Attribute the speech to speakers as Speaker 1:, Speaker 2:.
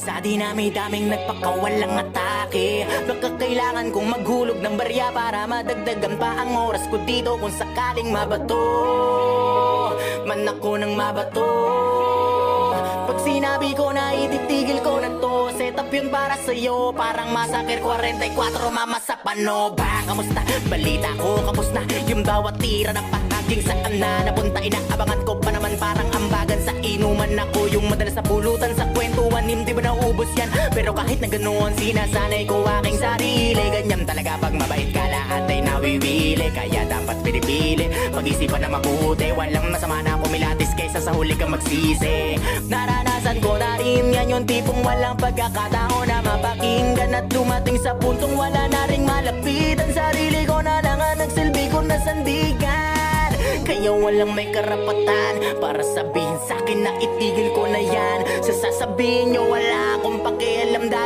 Speaker 1: Sa dinami-daming nagpakawalang atake, baka kailangan kong maghulog ng barya para madagdagan pa ang oras ko dito. Kung sakaling mabato man ako ng mabato, pag sinabi ko na ititigil ko na to, set up yun para sa'yo. Parang Massacre 44, mama sa pano ba? Kamusta? Balita ko, kapos na yung bawat tira na pahaging saan na napunta. Inaabangan ko pa naman parang ambagan sa inuman. Ako yung madalas na pulutan sa kwentuhan, hindi ba naubos yan? Pero kahit na ganoon, sinasanay ko aking sarili. Ganyan talaga pag mabait ka, lahat ay nawiwili. Kaya dapat pinipili, pag-isipan na mabuti. Walang masama na kumilatis kaysa sa huli kang magsisi. Naranasan ko na rin yan, yung tipong walang pagkakataon na mapakinggan at dumating sa puntong wala na ring malapitan. Sarili ko na lang ang nagsilbi ko na sandigan. Kaya walang may karapatan para sabihin sa'kin na itigil ko na yan. Sa sasabihin nyo wala akong pakialam dahil